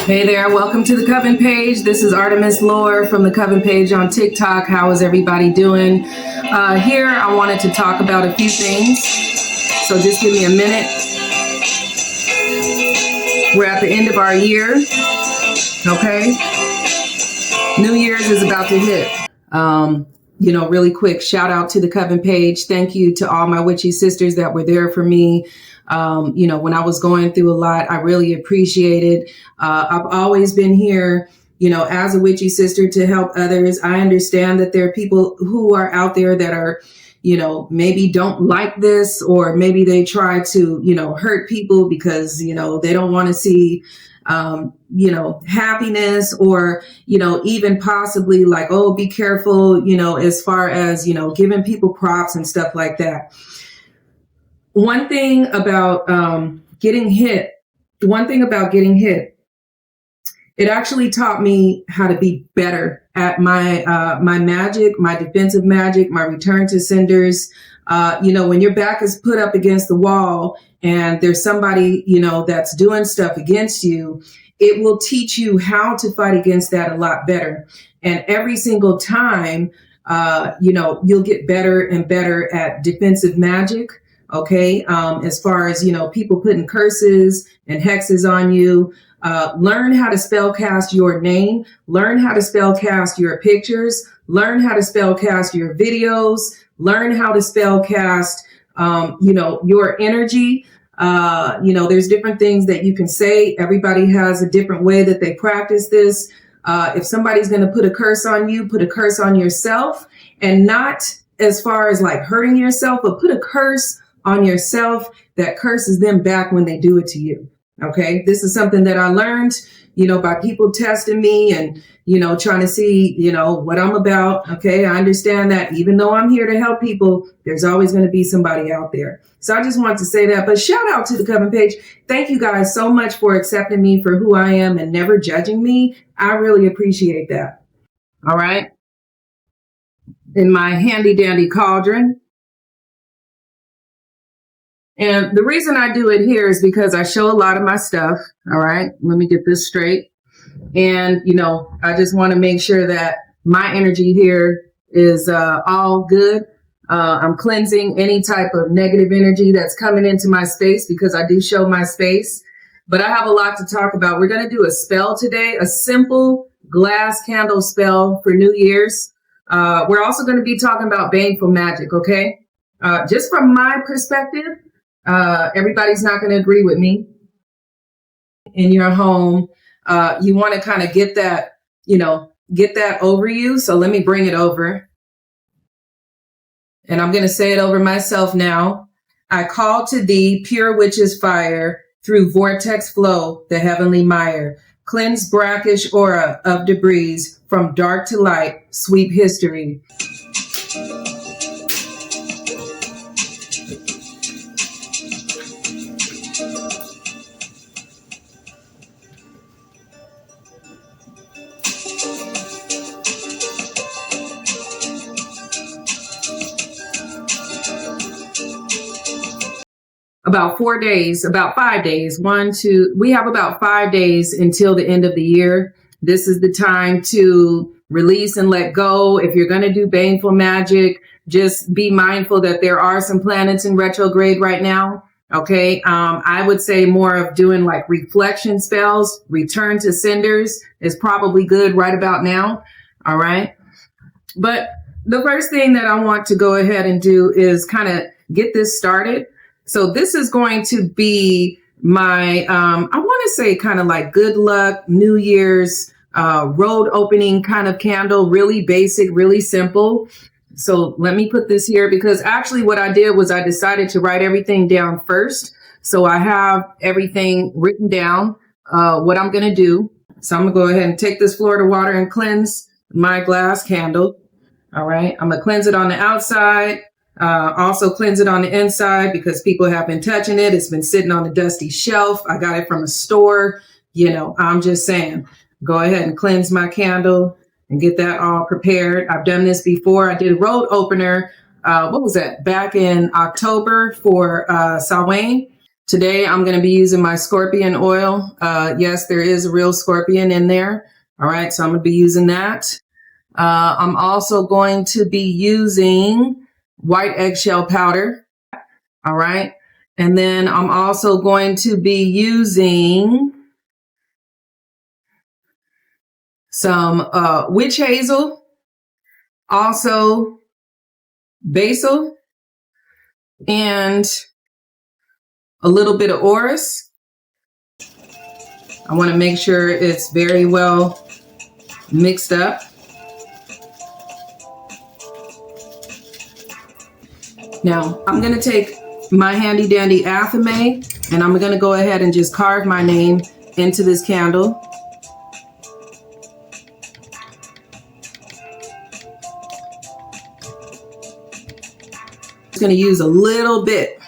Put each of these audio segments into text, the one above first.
Hey there, welcome to the Coven page. This is Artemis Lore from the Coven page on TikTok. How is everybody doing? Here, I wanted to talk about a few things, so just give me a minute. We're at the end of our year, okay? New Year's is about to hit. Really quick, shout out to the Coven page. Thank you to all my witchy sisters that were there for me. When I was going through a lot, I really appreciated. I've always been here, as a witchy sister to help others. I understand that there are people who are out there that are, maybe don't like this, or maybe they try to, hurt people because, they don't want to see, happiness, or, even possibly like, oh, be careful, as far as, giving people props and stuff like that. One thing about getting hit, it actually taught me how to be better at my magic, my defensive magic, my return to senders. When your back is put up against the wall and there's somebody, that's doing stuff against you, it will teach you how to fight against that a lot better. And every single time, you'll get better and better at defensive magic. Okay. As far as, people putting curses and hexes on you, learn how to spellcast your name, learn how to spellcast your pictures, learn how to spellcast your videos, learn how to spellcast, your energy. There's different things that you can say. Everybody has a different way that they practice this. If somebody's going to put a curse on you, put a curse on yourself, and not as far as like hurting yourself, but put a curse on yourself that curses them back when they do it to you. Okay. This is something that I learned, by people testing me and, trying to see, what I'm about. Okay. I understand that even though I'm here to help people, there's always going to be somebody out there. So I just want to say that, but shout out to the Coven page. Thank you guys so much for accepting me for who I am and never judging me. I really appreciate that. All right. In my handy dandy cauldron. And the reason I do it here is because I show a lot of my stuff. All right. Let me get this straight. And, I just want to make sure that my energy here is all good. I'm cleansing any type of negative energy that's coming into my space because I do show my space. But I have a lot to talk about. We're going to do a spell today, a simple glass candle spell for New Year's. We're also going to be talking about baneful magic. OK, just from my perspective. Everybody's not going to agree with me. In your home, you want to kind of get that over you. So let me bring it over. And I'm going to say it over myself now. I call to thee, pure witch's fire, through vortex flow, the heavenly mire. Cleanse brackish aura of debris, from dark to light, sweep history. About 5 days, we have about 5 days until the end of the year. This is the time to release and let go. If you're going to do baneful magic, just be mindful that there are some planets in retrograde right now. Okay. I would say more of doing like reflection spells. Return to senders is probably good right about now. All right. But the first thing that I want to go ahead and do is kind of get this started. So this is going to be my, I want to say kind of like good luck, New Year's, road opening kind of candle, really basic, really simple. So let me put this here because actually what I did was I decided to write everything down first. So I have everything written down, what I'm going to do. So I'm going to go ahead and take this Florida water and cleanse my glass candle. All right. I'm going to cleanse it on the outside. Also cleanse it on the inside because people have been touching it. It's been sitting on a dusty shelf. I got it from a store. I'm just saying, go ahead and cleanse my candle and get that all prepared. I've done this before. I did a road opener. What was that? Back in October for Samhain. Today, I'm going to be using my scorpion oil. Yes, there is a real scorpion in there. All right, so I'm going to be using that. I'm also going to be using white eggshell powder. All right. And then I'm also going to be using some witch hazel, also basil, and a little bit of orris. I want to make sure it's very well mixed up. Now, I'm going to take my handy dandy athame, and I'm going to go ahead and just carve my name into this candle. I'm going to use a little bit,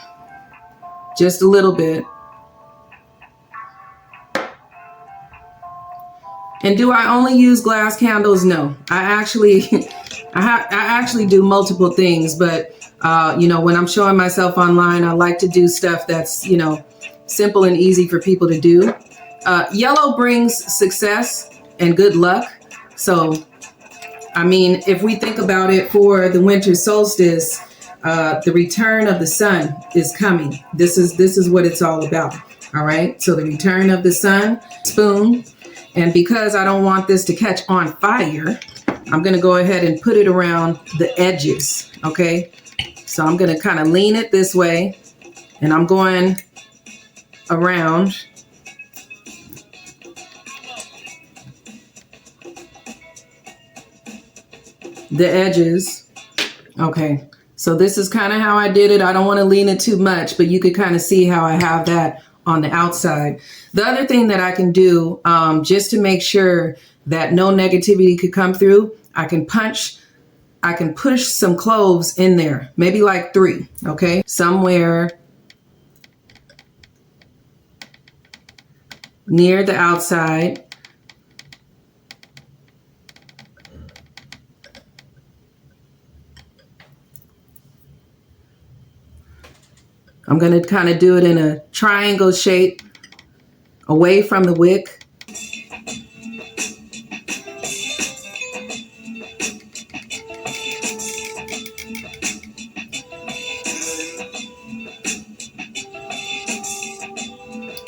just a little bit. And do I only use glass candles? No, I actually do multiple things, but you know, when I'm showing myself online, I like to do stuff that's, you know, simple and easy for people to do. Yellow brings success and good luck. So, I mean, if we think about it, for the winter solstice, the return of the sun is coming. This is what it's all about. All right. So the return of the sun, spoon. And because I don't want this to catch on fire, I'm going to go ahead and put it around the edges. Okay. So I'm going to kind of lean it this way, and I'm going around the edges. Okay. So this is kind of how I did it. I don't want to lean it too much, but you could kind of see how I have that on the outside. The other thing that I can do, just to make sure that no negativity could come through, I can push some cloves in there, maybe like 3, okay? Somewhere near the outside. I'm going to kind of do it in a triangle shape away from the wick.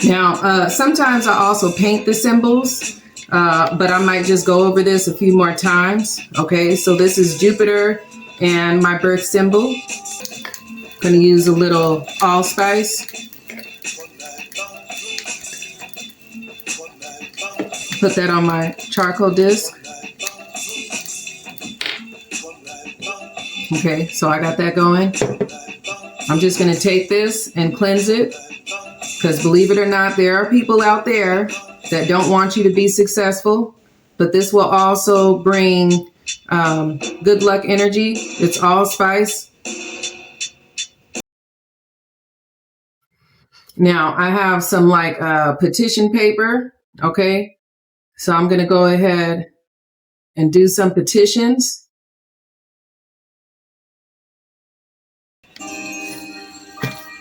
Now, sometimes I also paint the symbols, but I might just go over this a few more times. Okay, so this is Jupiter and my birth symbol. Going to use a little allspice. Put that on my charcoal disc. Okay, so I got that going. I'm just going to take this and cleanse it, because believe it or not, there are people out there that don't want you to be successful, but this will also bring good luck energy. It's allspice. Now I have some like petition paper. Okay. So I'm going to go ahead and do some petitions.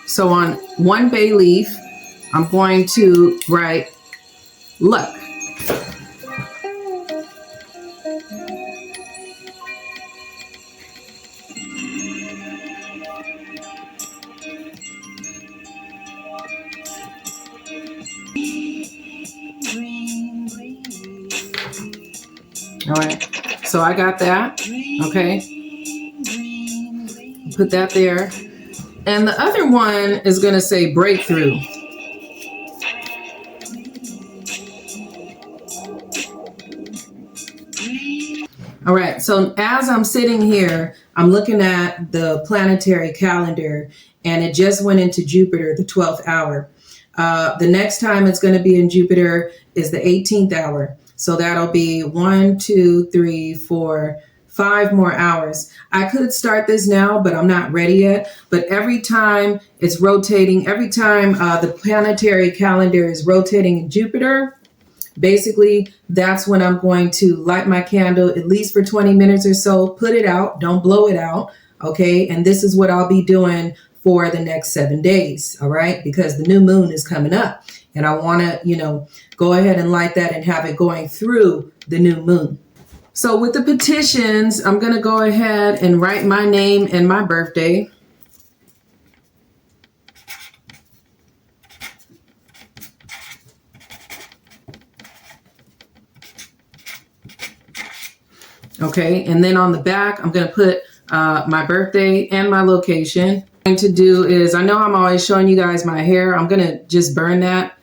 So on one bay leaf, I'm going to write luck. All right, so I got that. Okay, put that there. And the other one is going to say breakthrough. All right, so as I'm sitting here, I'm looking at the planetary calendar, and it just went into Jupiter, the 12th hour. The next time it's going to be in Jupiter is the 18th hour. So that'll be 1, 2, 3, 4, 5 more hours. I could start this now, but I'm not ready yet. But every time it's rotating, every time the planetary calendar is rotating in Jupiter, basically that's when I'm going to light my candle, at least for 20 minutes or so, put it out, don't blow it out. Okay. And this is what I'll be doing for the next 7 days. All right. Because the new moon is coming up and I want to, go ahead and light that and have it going through the new moon. So with the petitions, I'm going to go ahead and write my name and my birthday. Okay, and then on the back, I'm going to put my birthday and my location. What I'm going to do is, I know I'm always showing you guys my hair. I'm going to just burn that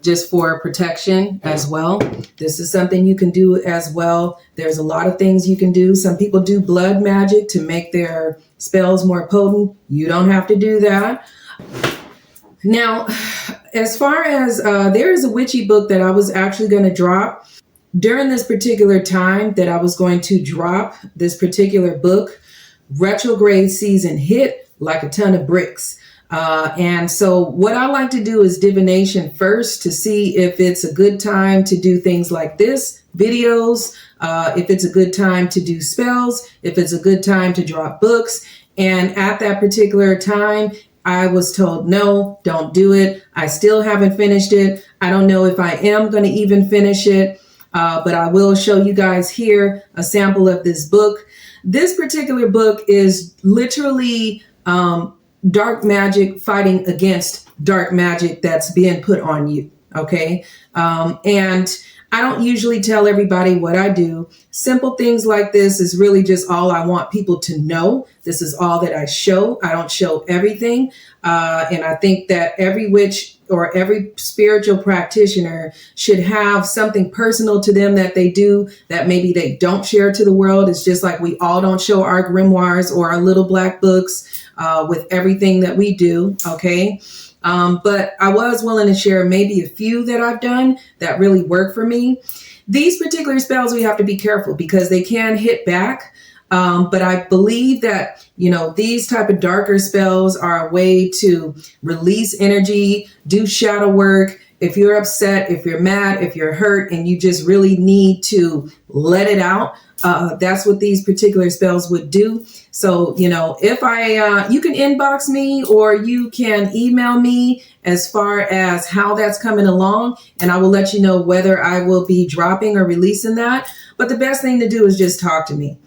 just for protection as well. This is something you can do as well. There's a lot of things you can do. Some people do blood magic to make their spells more potent. You don't have to do that. Now, as far as there is a witchy book that I was actually going to drop during this particular time that I was going to drop this particular book. Retrograde season hit like a ton of bricks. And so what I like to do is divination first to see if it's a good time to do things like this, videos, if it's a good time to do spells, if it's a good time to drop books. And at that particular time, I was told, no, don't do it. I still haven't finished it. I don't know if I am going to even finish it. But I will show you guys here a sample of this book. This particular book is literally dark magic fighting against dark magic that's being put on you. Okay. And I don't usually tell everybody what I do. Simple things like this is really just all I want people to know. This is all that I show. I don't show everything. And I think that every witch or every spiritual practitioner should have something personal to them that they do that maybe they don't share to the world. It's just like we all don't show our grimoires or our little black books with everything that we do. Okay. But I was willing to share maybe a few that I've done that really work for me. These particular spells, we have to be careful because they can hit back. But I believe that, these type of darker spells are a way to release energy, do shadow work. If you're upset, if you're mad, if you're hurt, and you just really need to let it out, that's what these particular spells would do. So, if you can inbox me or you can email me as far as how that's coming along, and I will let you know whether I will be dropping or releasing that. But the best thing to do is just talk to me.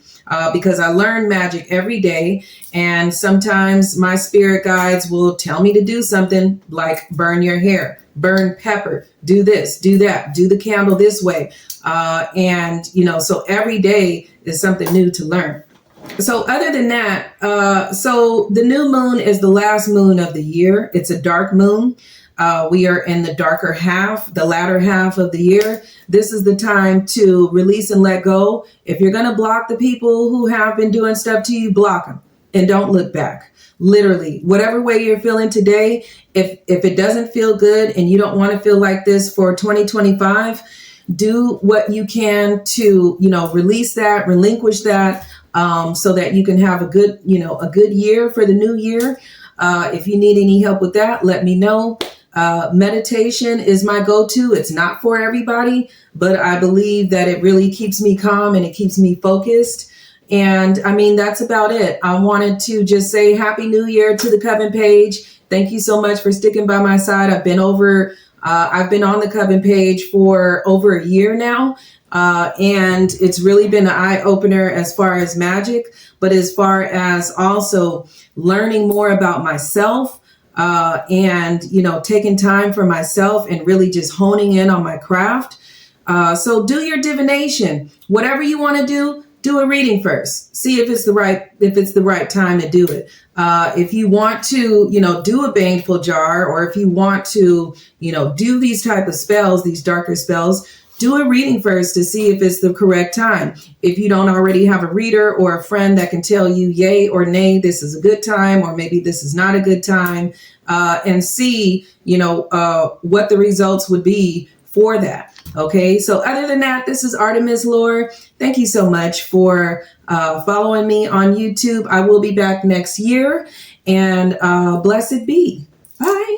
Because I learn magic every day. And sometimes my spirit guides will tell me to do something like burn your hair, burn pepper, do this, do that, do the candle this way. So every day is something new to learn. So other than that, so the new moon is the last moon of the year. It's a dark moon. We are in the darker half, the latter half of the year. This is the time to release and let go. If you're going to block the people who have been doing stuff to you, block them and don't look back. Literally, whatever way you're feeling today, if it doesn't feel good and you don't want to feel like this for 2025, do what you can to, release that, relinquish that, so that you can have a good year for the new year. If you need any help with that, let me know. Meditation is my go-to. It's not for everybody, but I believe that it really keeps me calm and it keeps me focused. And that's about it. I wanted to just say Happy New Year to the Coven page. Thank you so much for sticking by my side. I've been on the Coven page for over a year now. And it's really been an eye opener as far as magic, but as far as also learning more about myself, and taking time for myself and really just honing in on my craft. So do your divination, whatever you want to do a reading first. See if it's the right time to do it. If you want to, do a baneful jar, or if you want to, do these type of spells, these darker spells, do a reading first to see if it's the correct time. If you don't already have a reader or a friend that can tell you yay or nay, this is a good time, or maybe this is not a good time, and see, what the results would be for that. Okay. So other than that, this is Artemis Lore. Thank you so much for following me on YouTube. I will be back next year, and blessed be. Bye.